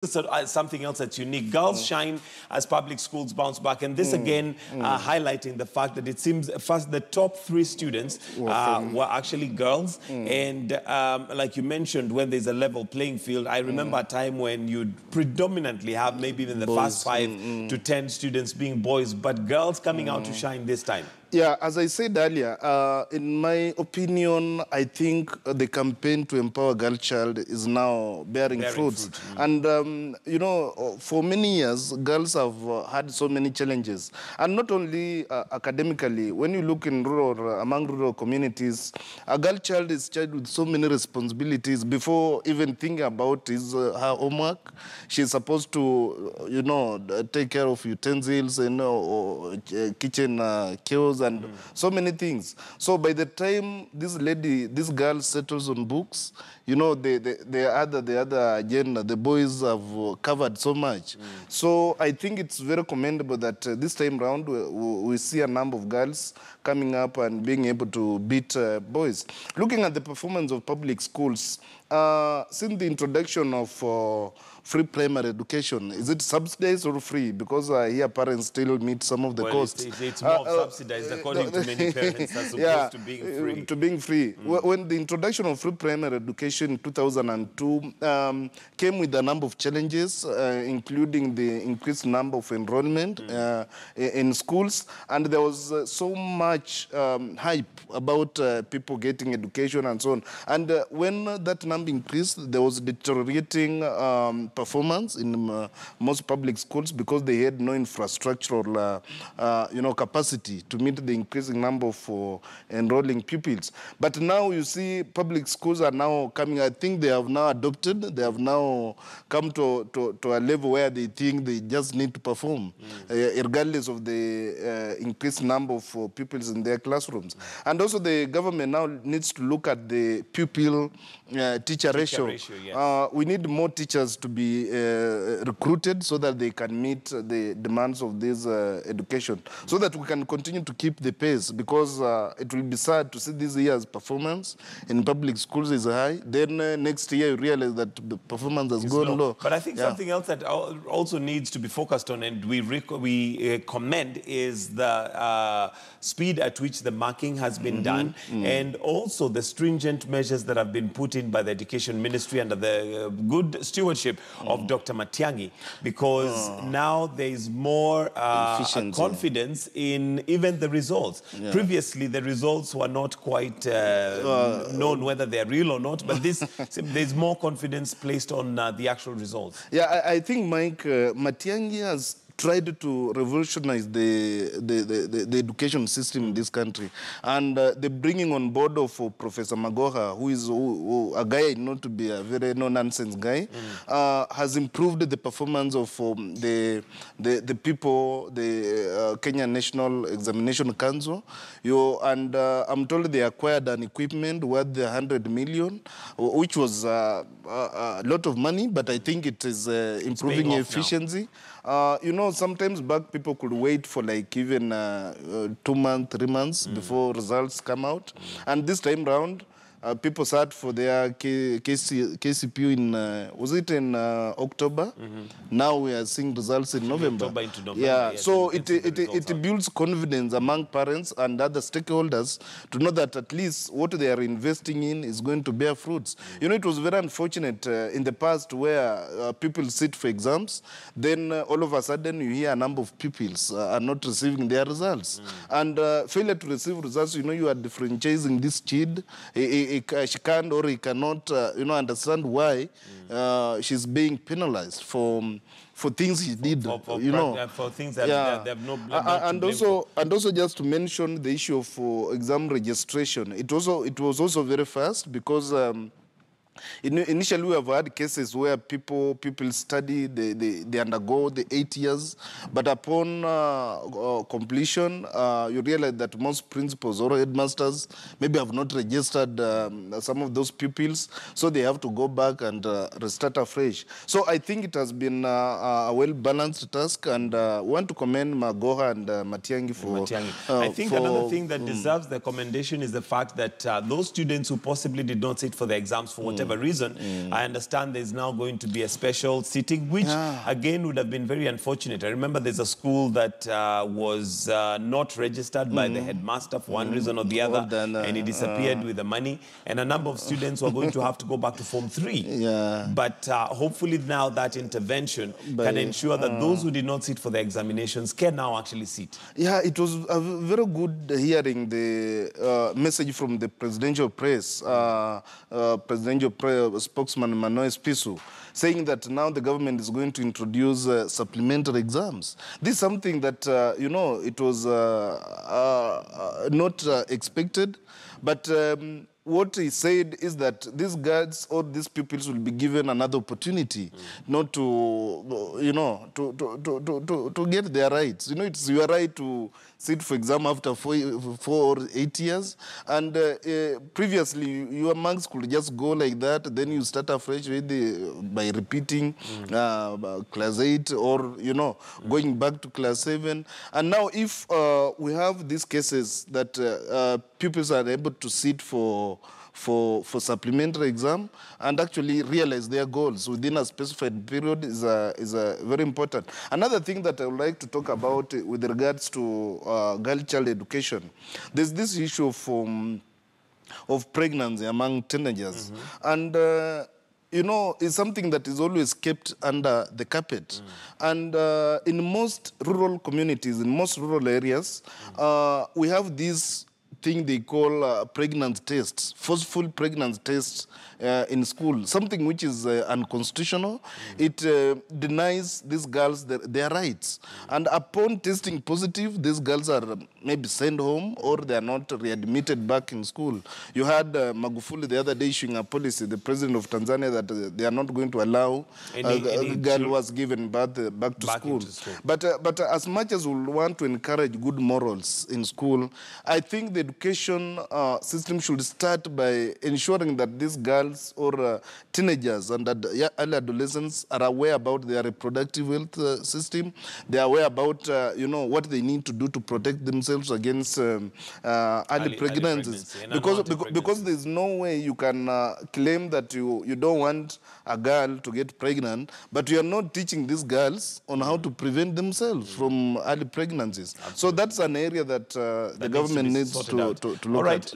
something else that's unique. Girls shine as public schools bounce back. And this again highlighting the fact that it seems first the top 3 students were actually girls. And like you mentioned, when there's a level playing field, I remember a time when you'd predominantly have maybe even the first 5 to 10 students being boys, but girls coming out to shine this time. Yeah, as I said earlier, in my opinion, I think the campaign to empower girl child is now bearing fruits. And, you know, for many years, girls have had so many challenges. And not only academically, when you look in rural, among rural communities, a girl child is charged with so many responsibilities before even thinking about her homework. She's supposed to, you know, take care of utensils, you know, or kitchen chores, and so many things. So by the time this girl settles on books, you know, the other agenda, the boys have covered so much. So I think it's very commendable that this time round we see a number of girls coming up and being able to beat boys. Looking at the performance of public schools, since the introduction of free primary education, is it subsidized or free? Because here parents still meet some of the costs. It's more subsidized according to many parents as opposed to being free. To being free. When the introduction of free primary education in 2002 came with a number of challenges, including the increased number of enrollment in schools, and there was so much hype about people getting education and so on. And when that number increased, there was deteriorating performance in most public schools because they had no infrastructural, you know, capacity to meet the increasing number of enrolling pupils. But now you see public schools are now coming, I think they have now adopted, they have now come to a level where they think they just need to perform, regardless of the increased number of pupils in their classrooms. And also the government now needs to look at the pupil-teacher ratio. Yes. We need more teachers to be recruited so that they can meet the demands of this education, so that we can continue to keep the pace, because it will be sad to see this year's performance in public schools is high. Then next year you realize that the performance has gone low. But I think something else that also needs to be focused on, and we commend, is the speed at which the marking has been done, and also the stringent measures that have been put in by the Education Ministry under the good stewardship of Dr. Matiang'i, because now there is more confidence in even the results. Previously, the results were not quite known whether they're real or not, but there's more confidence placed on the actual results. Yeah, I think, Mike, Matiang'i has tried to revolutionize the education system in this country. And the bringing on board of Professor Magoha, who is a guy not to be a very no-nonsense guy, has improved the performance of the people, the Kenya National Examination Council. And I'm told they acquired an equipment worth 100 million, which was a lot of money, but I think it is improving efficiency. You know, sometimes back people could wait for like even 2 months, 3 months before results come out. And this time round, people sat for their KCPU in, was it in October? Now we are seeing results in November. October into November. Yeah, so it builds confidence among parents and other stakeholders to know that at least what they are investing in is going to bear fruits. You know, it was very unfortunate in the past where people sit for exams, then all of a sudden you hear a number of pupils are not receiving their results. And failure to receive results, you know, you are differentiating this kid. She can't or he cannot, you know, understand why she's being penalized for things he did, you know. For things that they have no blame and also just to mention the issue of exam registration. It was also very fast because initially we have had cases where people study, they undergo the 8 years, but upon completion, you realize that most principals or headmasters maybe have not registered some of those pupils, so they have to go back and restart afresh. So I think it has been a well-balanced task, and we want to commend Magoha and Matiang'i for... I think another thing that deserves the commendation is the fact that those students who possibly did not sit for the exams for whatever whatever reason. I understand there's now going to be a special sitting, which again would have been very unfortunate. I remember there's a school that was not registered by the headmaster for one reason or the other, and he disappeared with the money, and a number of students were going to have to go back to Form 3. But hopefully now that intervention can ensure that those who did not sit for the examinations can now actually sit. Yeah, it was very good hearing the message from the presidential press, presidential spokesman Manoes Pisu, saying that now the government is going to introduce supplementary exams. This is something that, you know, it was not expected, but what he said is that these girls or these pupils will be given another opportunity not to, you know, to get their rights. You know, it's your right to sit for exam after 4 or 8 years. And previously, your marks could just go like that. Then you start afresh with by repeating class 8 or, you know, going back to class 7. And now if we have these cases that pupils are able to sit for supplementary exam and actually realize their goals within a specified period is very important. Another thing that I would like to talk about with regards to girl-child education, there's this issue of pregnancy among teenagers. And you know, it's something that is always kept under the carpet. And in most rural communities, in most rural areas, we have these thing they call pregnancy tests, forceful pregnancy tests in school, something which is unconstitutional. It denies these girls their rights. And upon testing positive, these girls are maybe sent home or they are not readmitted back in school. You had Magufuli the other day issuing a policy, the president of Tanzania, that they are not going to allow a girl who was given birth back to school. But as much as we want to encourage good morals in school, I think the education system should start by ensuring that these girls or teenagers and early adolescents are aware about their reproductive health system. They are aware about, you know, what they need to do to protect themselves against early pregnancies. Because there's no way you can claim that you don't want a girl to get pregnant, but you are not teaching these girls on how to prevent themselves from early pregnancies. Absolutely. So that's an area that the government needs to look at.